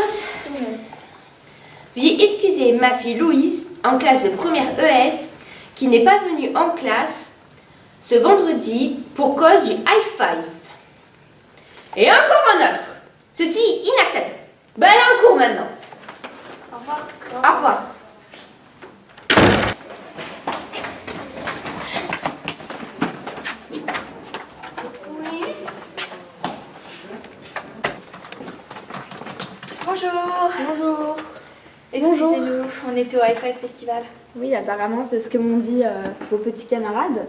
c'est mieux. Veuillez excuser ma fille Louise, en classe de première ES, qui n'est pas venue en classe ce vendredi pour cause du high five. Et encore un autre. Ceci est inacceptable. Ben, elle est en cours maintenant. Au revoir. Au revoir. Oui. Bonjour. Bonjour. Excusez-nous, on était au Hi-Fi Festival. Oui, apparemment, c'est ce que m'ont dit vos petits camarades.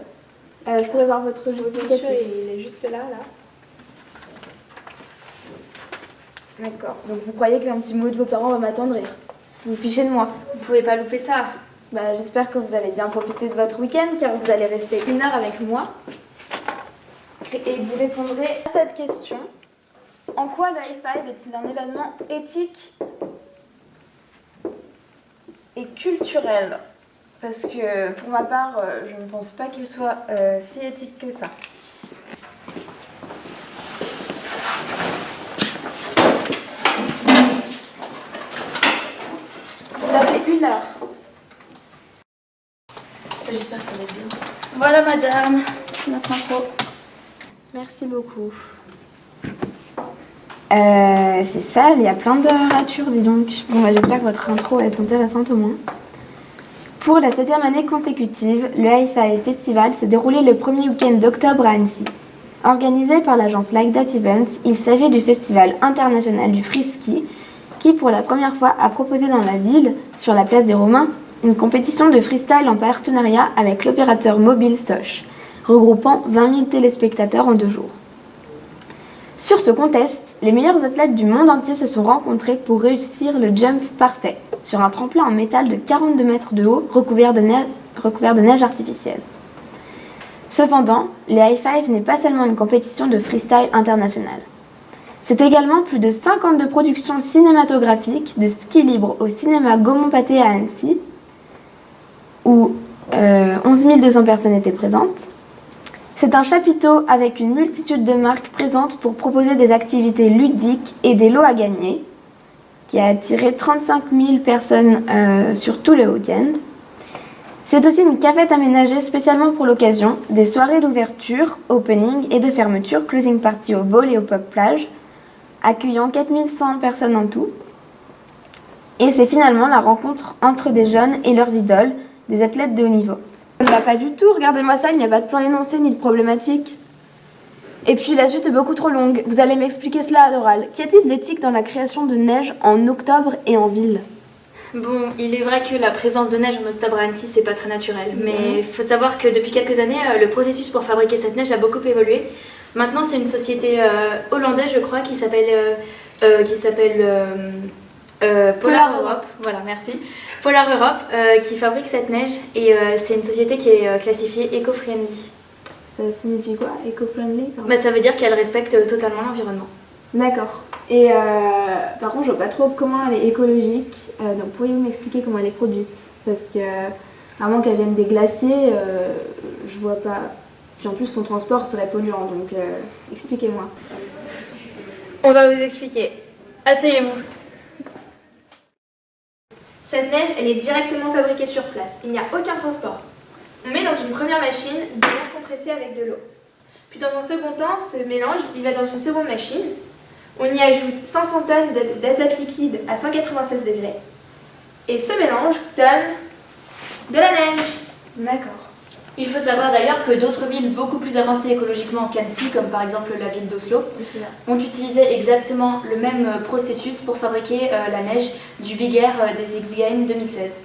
Je pourrais voir votre justificatif. Il est juste là. D'accord. Donc vous croyez qu'un petit mot de vos parents va m'attendrir? Vous fichez de moi? Vous pouvez pas louper ça. Bah, j'espère que vous avez bien profité de votre week-end, car vous allez rester 1 heure avec moi. Et vous répondrez à cette question. En quoi le high five est-il un événement éthique et culturel? Parce que pour ma part, je ne pense pas qu'il soit si éthique que ça. Vous avez 1 heure. J'espère que ça va être bien. Voilà madame, notre info. Merci beaucoup. C'est ça, il y a plein de ratures, dis donc. Bon, bah, j'espère que votre intro va être intéressante au moins. Pour la 7e année consécutive, le Hi-Fi Festival s'est déroulé le premier week-end d'octobre à Annecy. Organisé par l'agence Like That Events, il s'agit du Festival international du free-ski qui, pour la première fois, a proposé dans la ville, sur la place des Romains, une compétition de freestyle en partenariat avec l'opérateur mobile Soch, regroupant 20 000 téléspectateurs en 2 jours. Sur ce contest, les meilleurs athlètes du monde entier se sont rencontrés pour réussir le jump parfait sur un tremplin en métal de 42 mètres de haut recouvert de neige artificielle. Cependant, les high five n'est pas seulement une compétition de freestyle internationale. C'est également plus de 52 productions cinématographiques de ski libre au cinéma Gaumont-Pathé à Annecy, où 11 200 personnes étaient présentes. C'est un chapiteau avec une multitude de marques présentes pour proposer des activités ludiques et des lots à gagner, qui a attiré 35 000 personnes sur tout le week-end. C'est aussi une cafette aménagée spécialement pour l'occasion, des soirées d'ouverture, opening et de fermeture, closing party au ball et au pub plage, accueillant 4100 personnes en tout. Et c'est finalement la rencontre entre des jeunes et leurs idoles, des athlètes de haut niveau. Ça ne va pas du tout, regardez-moi ça, il n'y a pas de plan énoncé ni de problématique. Et puis la suite est beaucoup trop longue, vous allez m'expliquer cela à l'oral. Qu'y a-t-il d'éthique dans la création de neige en octobre et en ville? Bon, il est vrai que la présence de neige en octobre à Annecy, c'est pas très naturel. Mais il faut savoir que depuis quelques années, le processus pour fabriquer cette neige a beaucoup évolué. Maintenant, c'est une société hollandaise, je crois, qui s'appelle Polar Europe. Voilà, merci. Polar Europe, qui fabrique cette neige. Et c'est une société qui est classifiée éco-friendly. Ça signifie quoi, éco-friendly? Bah, ça veut dire qu'elle respecte totalement l'environnement. D'accord. Et par contre, je vois pas trop comment elle est écologique. Donc, pourriez-vous m'expliquer comment elle est produite? Parce que, à moins qu'elle vienne des glaciers, je vois pas. Puis en plus, son transport serait polluant. Donc, expliquez-moi. On va vous expliquer. Asseyez-vous. Cette neige, elle est directement fabriquée sur place. Il n'y a aucun transport. On met dans une première machine de l'air compressé avec de l'eau. Puis dans un second temps, ce mélange, il va dans une seconde machine. On y ajoute 500 tonnes d'azote liquide à 196 degrés. Et ce mélange donne de la neige. D'accord. Il faut savoir d'ailleurs que d'autres villes beaucoup plus avancées écologiquement qu'Annecy, comme par exemple la ville d'Oslo, ont utilisé exactement le même processus pour fabriquer la neige du Big Air des X Games 2016.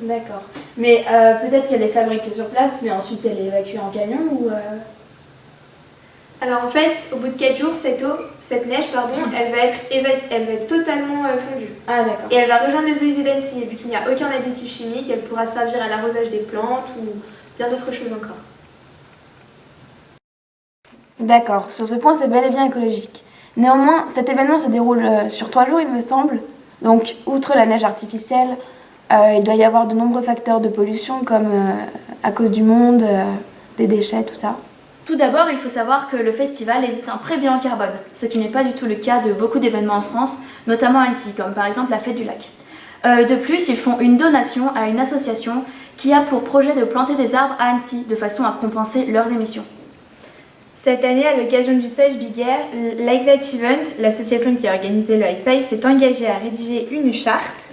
D'accord. Mais peut-être qu'elle est fabriquée sur place, mais ensuite elle est évacuée en camion ou... Alors en fait, au bout de 4 jours, cette neige, elle va être totalement fondue. Ah d'accord. Et elle va rejoindre les eaux usées d'Annecy. Et vu qu'il n'y a aucun additif chimique, elle pourra servir à l'arrosage des plantes ou bien d'autres choses encore. D'accord. Sur ce point, c'est bel et bien écologique. Néanmoins, cet événement se déroule sur 3 jours, il me semble. Donc, outre la neige artificielle, il doit y avoir de nombreux facteurs de pollution, comme à cause du monde, des déchets, tout ça. Tout d'abord, il faut savoir que le festival édite un pré-bilan carbone, ce qui n'est pas du tout le cas de beaucoup d'événements en France, notamment à Annecy, comme par exemple la Fête du Lac. De plus, ils font une donation à une association qui a pour projet de planter des arbres à Annecy, de façon à compenser leurs émissions. Cette année, à l'occasion du Sage Big Air, Like That Event, l'association qui a organisé le High Five, s'est engagée à rédiger une charte,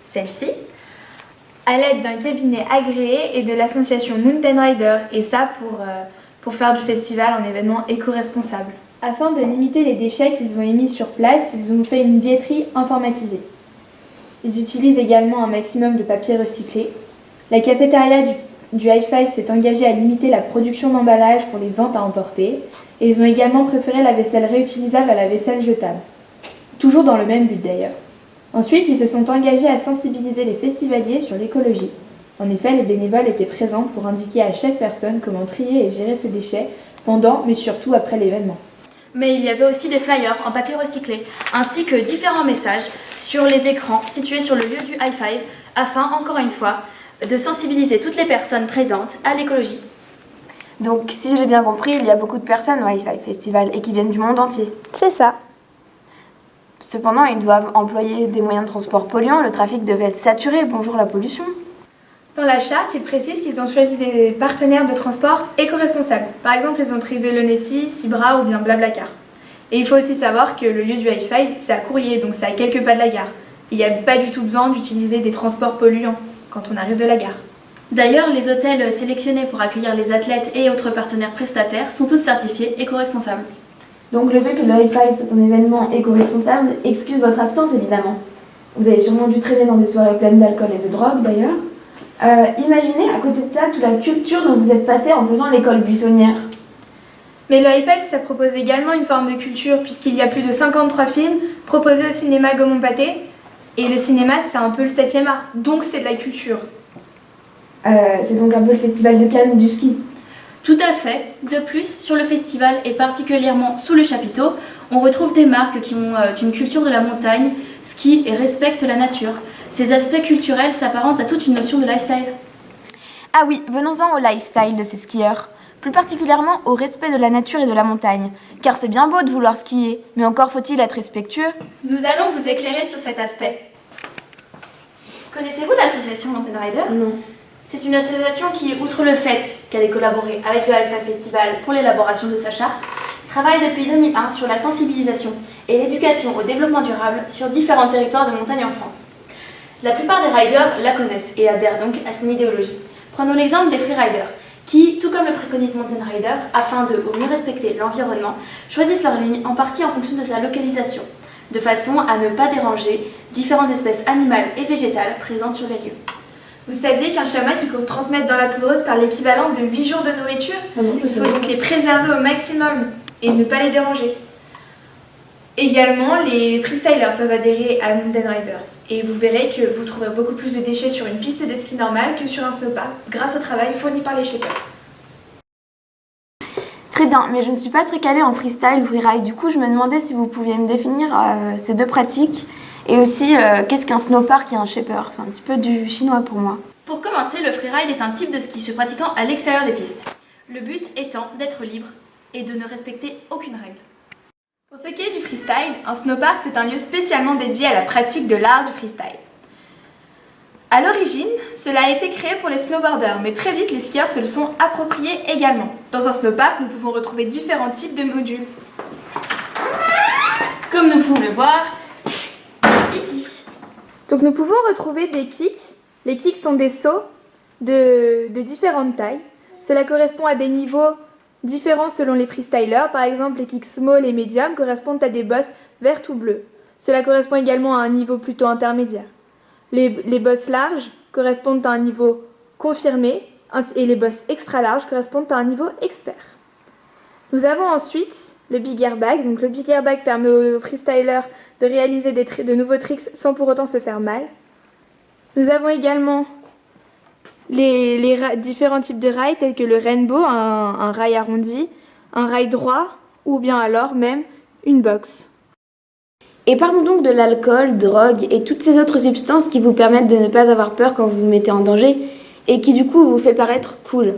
celle-ci, à l'aide d'un cabinet agréé et de l'association Mountain Rider, et ça pour faire du festival un événement éco-responsable. Afin de limiter les déchets qu'ils ont émis sur place, ils ont fait une billetterie informatisée. Ils utilisent également un maximum de papier recyclé. La cafétéria du High Five s'est engagée à limiter la production d'emballage pour les ventes à emporter, et ils ont également préféré la vaisselle réutilisable à la vaisselle jetable. Toujours dans le même but d'ailleurs. Ensuite, ils se sont engagés à sensibiliser les festivaliers sur l'écologie. En effet, les bénévoles étaient présents pour indiquer à chaque personne comment trier et gérer ses déchets pendant, mais surtout après l'événement. Mais il y avait aussi des flyers en papier recyclé, ainsi que différents messages sur les écrans situés sur le lieu du High Five, afin, encore une fois, de sensibiliser toutes les personnes présentes à l'écologie. Donc, si j'ai bien compris, il y a beaucoup de personnes au High Five Festival et qui viennent du monde entier. C'est ça. Cependant, ils doivent employer des moyens de transport polluants, le trafic devait être saturé, bonjour la pollution. Dans la charte, ils précisent qu'ils ont choisi des partenaires de transport éco-responsables. Par exemple, ils ont pris Vélonessi, Cibra ou bien Blablacar. Et il faut aussi savoir que le lieu du High Five, c'est à Courrier, donc c'est à quelques pas de la gare. Il n'y a pas du tout besoin d'utiliser des transports polluants quand on arrive de la gare. D'ailleurs, les hôtels sélectionnés pour accueillir les athlètes et autres partenaires prestataires sont tous certifiés éco-responsables. Donc le fait que le High Five soit un événement éco-responsable excuse votre absence évidemment. Vous avez sûrement dû traîner dans des soirées pleines d'alcool et de drogue d'ailleurs. Imaginez à côté de ça toute la culture dont vous êtes passé en faisant l'école buissonnière. Mais le High Five, ça propose également une forme de culture, puisqu'il y a plus de 53 films proposés au cinéma Gaumont-Pathé. Et le cinéma, c'est un peu le 7e art, donc c'est de la culture. C'est donc un peu le festival de Cannes du ski. Tout à fait. De plus, sur le festival et particulièrement sous le chapiteau, on retrouve des marques qui ont une culture de la montagne, ski et respectent la nature. Ces aspects culturels s'apparentent à toute une notion de lifestyle. Ah oui, venons-en au lifestyle de ces skieurs. Plus particulièrement au respect de la nature et de la montagne. Car c'est bien beau de vouloir skier, mais encore faut-il être respectueux. Nous allons vous éclairer sur cet aspect. Connaissez-vous l'association Mountain Rider ? Non. C'est une association qui, outre le fait qu'elle ait collaboré avec le High Five Festival pour l'élaboration de sa charte, travaille depuis 2001 sur la sensibilisation et l'éducation au développement durable sur différents territoires de montagne en France. La plupart des riders la connaissent et adhèrent donc à son idéologie. Prenons l'exemple des freeriders, qui, tout comme le préconise Mountain Rider, afin de au mieux respecter l'environnement, choisissent leur ligne en partie en fonction de sa localisation, de façon à ne pas déranger différentes espèces animales et végétales présentes sur les lieux. Vous saviez qu'un chamois qui court 30 mètres dans la poudreuse perd l'équivalent de 8 jours de nourriture ? Il faut donc les préserver au maximum et ne pas les déranger. Également, les freestylers peuvent adhérer à Mountain Rider. Et vous verrez que vous trouverez beaucoup plus de déchets sur une piste de ski normale que sur un snowpark, grâce au travail fourni par les shapers. Très bien, mais je ne suis pas très calée en freestyle ou freeride. Du coup, je me demandais si vous pouviez me définir ces deux pratiques. Et aussi, qu'est-ce qu'un snowpark et un shaper ? C'est un petit peu du chinois pour moi. Pour commencer, le freeride est un type de ski se pratiquant à l'extérieur des pistes. Le but étant d'être libre et de ne respecter aucune règle. Pour ce qui est du freestyle, un snowpark c'est un lieu spécialement dédié à la pratique de l'art du freestyle. À l'origine, cela a été créé pour les snowboarders, mais très vite les skieurs se le sont appropriés également. Dans un snowpark, nous pouvons retrouver différents types de modules. Comme nous pouvons le voir ici. Donc nous pouvons retrouver des kicks. Les kicks sont des sauts de différentes tailles. Cela correspond à des niveaux différents selon les freestylers. Par exemple, les kicks small et medium correspondent à des bosses vertes ou bleues. Cela correspond également à un niveau plutôt intermédiaire. Les bosses larges correspondent à un niveau confirmé et les bosses extra larges correspondent à un niveau expert. Nous avons ensuite le big airbag. Donc le big airbag permet aux freestylers de réaliser de nouveaux tricks sans pour autant se faire mal. Nous avons également les différents types de rails tels que le rainbow, un rail arrondi, un rail droit ou bien alors même une box. Et parlons donc de l'alcool, drogue et toutes ces autres substances qui vous permettent de ne pas avoir peur quand vous vous mettez en danger et qui du coup vous fait paraître cool.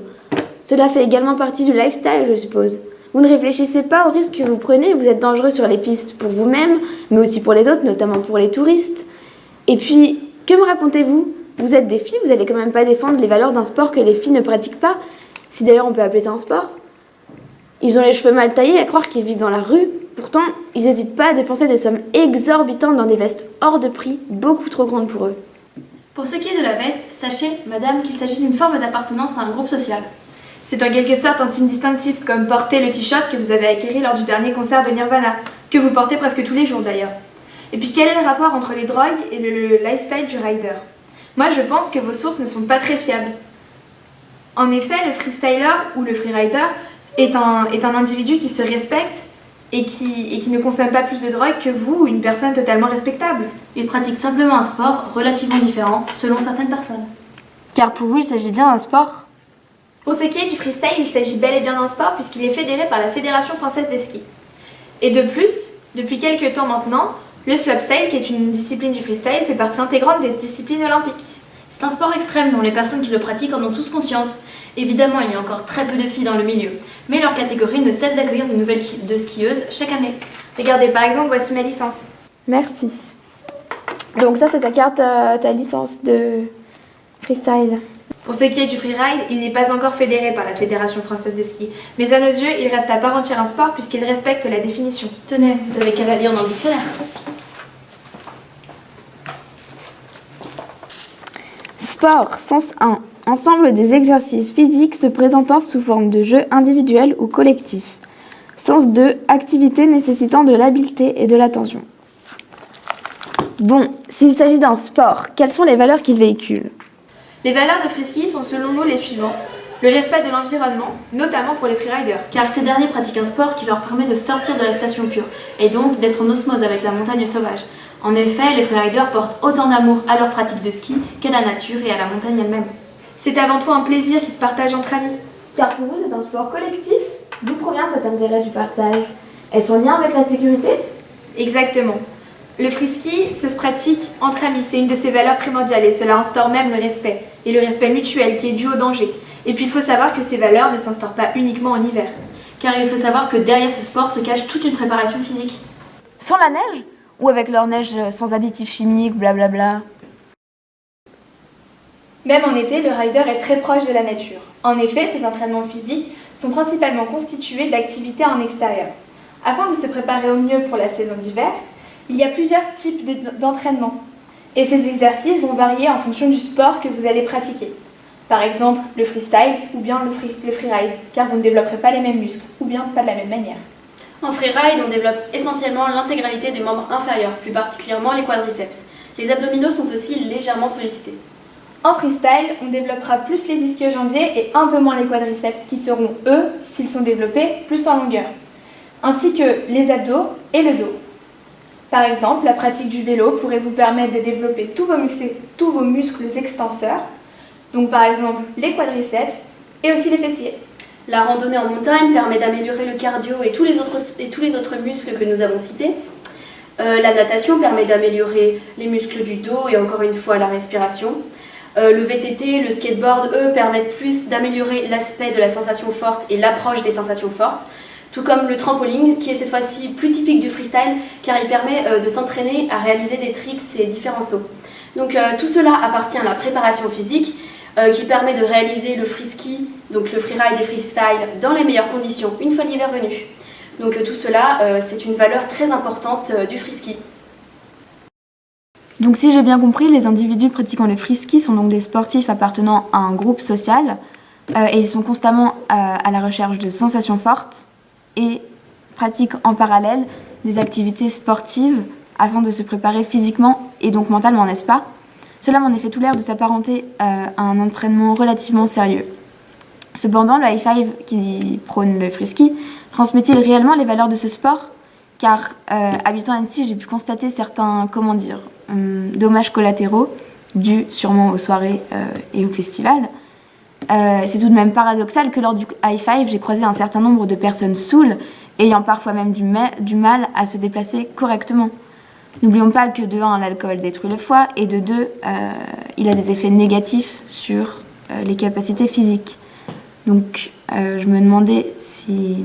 Cela fait également partie du lifestyle, je suppose. Vous ne réfléchissez pas aux risques que vous prenez, vous êtes dangereux sur les pistes pour vous-même, mais aussi pour les autres, notamment pour les touristes. Et puis, que me racontez-vous? Vous êtes des filles, vous allez quand même pas défendre les valeurs d'un sport que les filles ne pratiquent pas, si d'ailleurs on peut appeler ça un sport. Ils ont les cheveux mal taillés, à croire qu'ils vivent dans la rue. Pourtant, ils n'hésitent pas à dépenser des sommes exorbitantes dans des vestes hors de prix, beaucoup trop grandes pour eux. Pour ce qui est de la veste, sachez, madame, qu'il s'agit d'une forme d'appartenance à un groupe social. C'est en quelque sorte un signe distinctif, comme porter le t-shirt que vous avez acquéri lors du dernier concert de Nirvana, que vous portez presque tous les jours d'ailleurs. Et puis quel est le rapport entre les drogues et le lifestyle du rider? Moi je pense que vos sources ne sont pas très fiables. En effet, le freestyler ou le freerider est un individu qui se respecte et qui ne consomme pas plus de drogue que vous ou une personne totalement respectable. Il pratique simplement un sport relativement différent selon certaines personnes. Car pour vous, il s'agit bien d'un sport. Pour ce qui est du freestyle, il s'agit bel et bien d'un sport puisqu'il est fédéré par la Fédération française de ski. Et de plus, depuis quelques temps maintenant, le slopestyle, qui est une discipline du freestyle, fait partie intégrante des disciplines olympiques. C'est un sport extrême dont les personnes qui le pratiquent en ont tous conscience. Évidemment, il y a encore très peu de filles dans le milieu, mais leur catégorie ne cesse d'accueillir de nouvelles skieuses chaque année. Regardez, par exemple, voici ma licence. Merci. Donc ça, c'est ta carte, ta licence de freestyle. Pour ce qui est du freeride, il n'est pas encore fédéré par la Fédération française de ski, mais à nos yeux, il reste à part entière un sport puisqu'il respecte la définition. Tenez, vous avez qu'à la lire dans le dictionnaire. Sport, sens 1. Ensemble des exercices physiques se présentant sous forme de jeux individuels ou collectifs. Sens 2. Activités nécessitant de l'habileté et de l'attention. Bon, s'il s'agit d'un sport, quelles sont les valeurs qu'il véhicule? Les valeurs de freeski sont selon nous les suivantes. Le respect de l'environnement, notamment pour les freeriders. Car ces derniers pratiquent un sport qui leur permet de sortir de la station pure et donc d'être en osmose avec la montagne sauvage. En effet, les freeriders portent autant d'amour à leur pratique de ski qu'à la nature et à la montagne elle-même. C'est avant tout un plaisir qui se partage entre amis. Car pour vous, c'est un sport collectif. D'où provient cet intérêt du partage? Est-ce en lien avec la sécurité? Exactement. Le freeski, ça se pratique entre amis, c'est une de ses valeurs primordiales et cela instaure même le respect. Et le respect mutuel qui est dû au danger. Et puis il faut savoir que ces valeurs ne s'instaurent pas uniquement en hiver. Car il faut savoir que derrière ce sport se cache toute une préparation physique. Sans la neige? Ou avec leur neige sans additifs chimiques, blablabla? Même en été, le rider est très proche de la nature. En effet, ces entraînements physiques sont principalement constitués d'activités en extérieur. Afin de se préparer au mieux pour la saison d'hiver, il y a plusieurs types d'entraînement. Et ces exercices vont varier en fonction du sport que vous allez pratiquer. Par exemple, le freestyle ou bien le freeride, car vous ne développerez pas les mêmes muscles, ou bien pas de la même manière. En freeride, on développe essentiellement l'intégralité des membres inférieurs, plus particulièrement les quadriceps. Les abdominaux sont aussi légèrement sollicités. En freestyle, on développera plus les ischio-jambiers et un peu moins les quadriceps, qui seront, eux, s'ils sont développés, plus en longueur, ainsi que les abdos et le dos. Par exemple, la pratique du vélo pourrait vous permettre de développer tous vos muscles extenseurs, donc par exemple les quadriceps et aussi les fessiers. La randonnée en montagne permet d'améliorer le cardio et tous les autres muscles que nous avons cités. La natation permet d'améliorer les muscles du dos et encore une fois la respiration. Le VTT, le skateboard, eux, permettent plus d'améliorer l'aspect de la sensation forte et l'approche des sensations fortes. Tout comme le trampoline, qui est cette fois-ci plus typique du freestyle, car il permet de s'entraîner à réaliser des tricks et différents sauts. Donc tout cela appartient à la préparation physique, qui permet de réaliser le freeski, donc le freeride et freestyle, dans les meilleures conditions, une fois l'hiver venu. Donc tout cela, c'est une valeur très importante du freeski. Donc si j'ai bien compris, les individus pratiquant le freeski sont donc des sportifs appartenant à un groupe social et ils sont constamment à la recherche de sensations fortes et pratiquent en parallèle des activités sportives afin de se préparer physiquement et donc mentalement, n'est-ce pas? Cela m'en fait tout l'air de s'apparenter à un entraînement relativement sérieux. Cependant, le high-five qui prône le freeski transmet-il réellement les valeurs de ce sport? Car habitant Annecy, j'ai pu constater certains, dommages collatéraux dus sûrement aux soirées et aux festivals. C'est tout de même paradoxal que lors du high-five, j'ai croisé un certain nombre de personnes saoules, ayant parfois même du mal à se déplacer correctement. N'oublions pas que de 1, l'alcool détruit le foie, et de 2, il a des effets négatifs sur les capacités physiques. Donc je me demandais si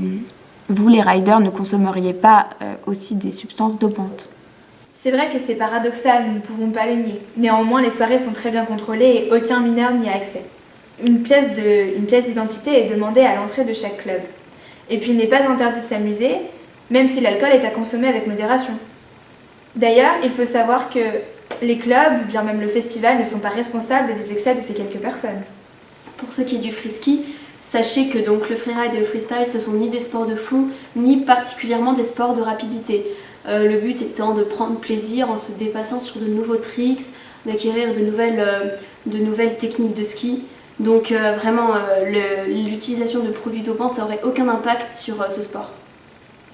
vous, les riders, ne consommeriez pas aussi des substances dopantes. C'est vrai que c'est paradoxal, nous ne pouvons pas le nier. Néanmoins, les soirées sont très bien contrôlées et aucun mineur n'y a accès. Une pièce d'identité est demandée à l'entrée de chaque club. Et puis il n'est pas interdit de s'amuser, même si l'alcool est à consommer avec modération. D'ailleurs, il faut savoir que les clubs, ou bien même le festival, ne sont pas responsables des excès de ces quelques personnes. Pour ce qui est du freeski, sachez que donc le freeride et le freestyle, ce sont ni des sports de fond, ni particulièrement des sports de rapidité. Le but étant de prendre plaisir en se dépassant sur de nouveaux tricks, d'acquérir de nouvelles techniques de ski. Donc vraiment, l'utilisation de produits dopants, ça n'aurait aucun impact sur ce sport.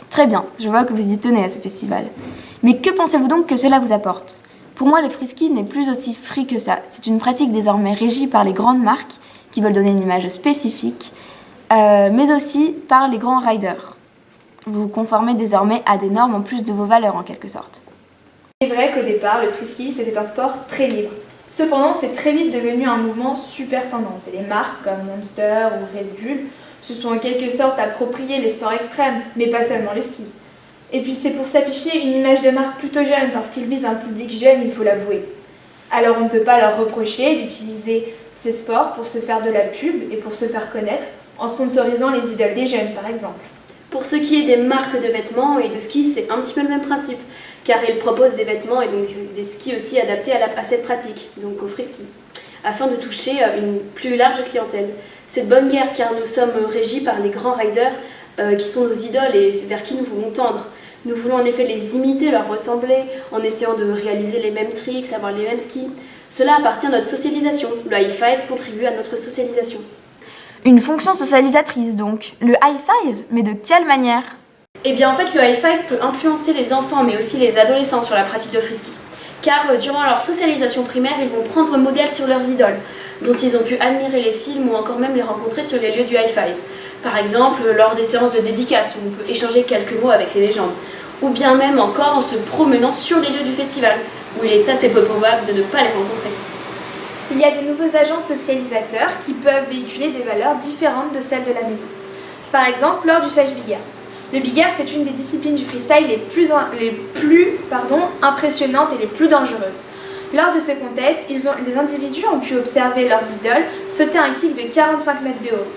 Très bien, je vois que vous y tenez à ce festival. Mais que pensez-vous donc que cela vous apporte ? Pour moi, le freeski n'est plus aussi free que ça. C'est une pratique désormais régie par les grandes marques qui veulent donner une image spécifique, mais aussi par les grands riders. Vous vous conformez désormais à des normes en plus de vos valeurs en quelque sorte. C'est vrai qu'au départ, le freeski, c'était un sport très libre. Cependant, c'est très vite devenu un mouvement super tendance. Et les marques comme Monster ou Red Bull se sont en quelque sorte appropriées les sports extrêmes, mais pas seulement le ski. Et puis c'est pour s'afficher une image de marque plutôt jeune, parce qu'ils visent un public jeune, il faut l'avouer. Alors on ne peut pas leur reprocher d'utiliser ces sports pour se faire de la pub et pour se faire connaître, en sponsorisant les idoles des jeunes par exemple. Pour ce qui est des marques de vêtements et de skis, c'est un petit peu le même principe, car ils proposent des vêtements et donc des skis aussi adaptés à cette pratique, donc au freeski, afin de toucher une plus large clientèle. C'est de bonne guerre car nous sommes régis par les grands riders qui sont nos idoles et vers qui nous voulons tendre. Nous voulons en effet les imiter, leur ressembler, en essayant de réaliser les mêmes tricks, avoir les mêmes skis. Cela appartient à notre socialisation. Le high five contribue à notre socialisation. Une fonction socialisatrice donc. Le high five, mais de quelle manière ? Eh bien en fait le high five peut influencer les enfants mais aussi les adolescents sur la pratique de freeski. Car durant leur socialisation primaire, ils vont prendre modèle sur leurs idoles, dont ils ont pu admirer les films ou encore même les rencontrer sur les lieux du high five. Par exemple, lors des séances de dédicace où on peut échanger quelques mots avec les légendes. Ou bien même encore en se promenant sur les lieux du festival, où il est assez peu probable de ne pas les rencontrer. Il y a de nouveaux agents socialisateurs qui peuvent véhiculer des valeurs différentes de celles de la maison. Par exemple, lors du stage big air. Le big air, c'est une des disciplines du freestyle les plus impressionnantes et les plus dangereuses. Lors de ce contest, les individus ont pu observer leurs idoles sauter un kick de 45 mètres de haut.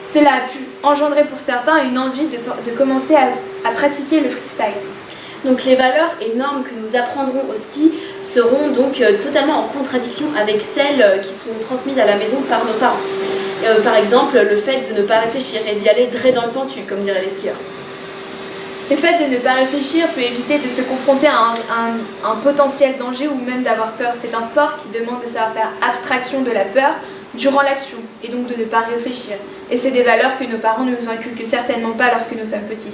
Cela a pu engendrer pour certains une envie de commencer à pratiquer le freestyle. Donc les valeurs et normes que nous apprendrons au ski seront donc totalement en contradiction avec celles qui sont transmises à la maison par nos parents. Par exemple, le fait de ne pas réfléchir et d'y aller droit dans le pentu, comme diraient les skieurs. Le fait de ne pas réfléchir peut éviter de se confronter à un potentiel danger ou même d'avoir peur. C'est un sport qui demande de savoir faire abstraction de la peur durant l'action et donc de ne pas réfléchir. Et c'est des valeurs que nos parents ne nous inculquent certainement pas lorsque nous sommes petits.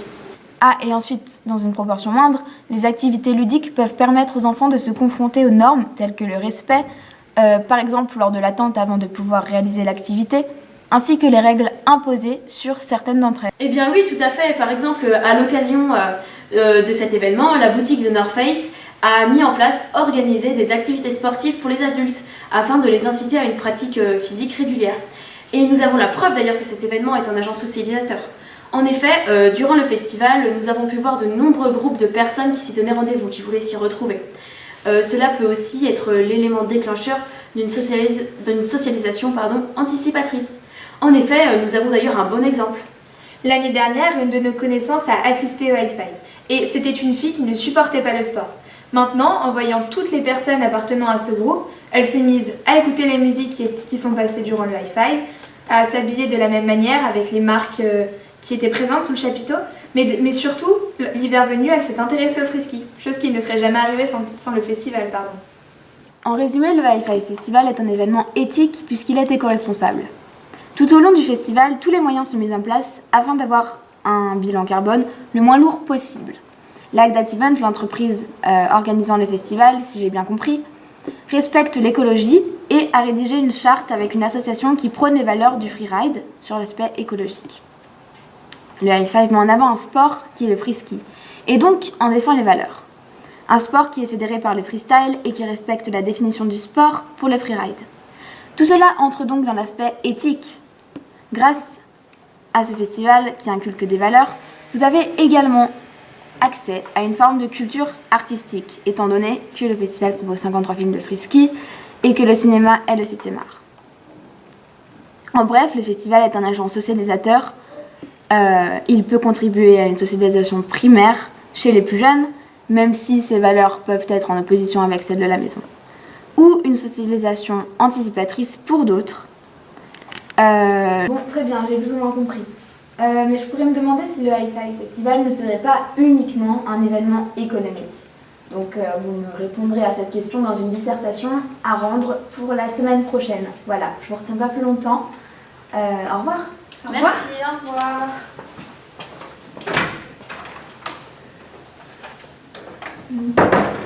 Ah, et ensuite, dans une proportion moindre, les activités ludiques peuvent permettre aux enfants de se confronter aux normes, telles que le respect, par exemple lors de l'attente avant de pouvoir réaliser l'activité, ainsi que les règles imposées sur certaines d'entre elles. Eh bien oui, tout à fait. Par exemple, à l'occasion de cet événement, la boutique The North Face a mis en place, organisé des activités sportives pour les adultes, afin de les inciter à une pratique physique régulière. Et nous avons la preuve d'ailleurs que cet événement est un agent socialisateur. En effet, durant le festival, nous avons pu voir de nombreux groupes de personnes qui s'y donnaient rendez-vous, qui voulaient s'y retrouver. Cela peut aussi être l'élément déclencheur d'une socialisation anticipatrice. En effet, nous avons d'ailleurs un bon exemple. L'année dernière, une de nos connaissances a assisté au high five. Et c'était une fille qui ne supportait pas le sport. Maintenant, en voyant toutes les personnes appartenant à ce groupe, elle s'est mise à écouter les musiques qui sont passées durant le high five, à s'habiller de la même manière avec les marques qui étaient présentes sous le chapiteau, mais surtout, l'hiver venu, elle s'est intéressée au freeski, chose qui ne serait jamais arrivée sans le festival, pardon. En résumé, le High Five Festival est un événement éthique puisqu'il est éco-responsable. Tout au long du festival, tous les moyens sont mis en place afin d'avoir un bilan carbone le moins lourd possible. L'Agdat Event, l'entreprise organisant le festival, si j'ai bien compris, respecte l'écologie et a rédigé une charte avec une association qui prône les valeurs du freeride sur l'aspect écologique. Le High Five met en avant un sport qui est le freeski et donc en défend les valeurs. Un sport qui est fédéré par le freestyle et qui respecte la définition du sport pour le freeride. Tout cela entre donc dans l'aspect éthique. Grâce à ce festival qui inculque des valeurs, vous avez également accès à une forme de culture artistique, étant donné que le festival propose 53 films de free-ski et que le cinéma est le 7e art. En bref, le festival est un agent socialisateur. Il peut contribuer à une socialisation primaire chez les plus jeunes, même si ces valeurs peuvent être en opposition avec celles de la maison. Ou une socialisation anticipatrice pour d'autres. Bon, très bien, j'ai plus ou moins compris. Mais je pourrais me demander si le Hi-Fi Festival ne serait pas uniquement un événement économique. Donc vous me répondrez à cette question dans une dissertation à rendre pour la semaine prochaine. Voilà, je ne vous retiens pas plus longtemps. Au revoir. Merci, au revoir. Au revoir.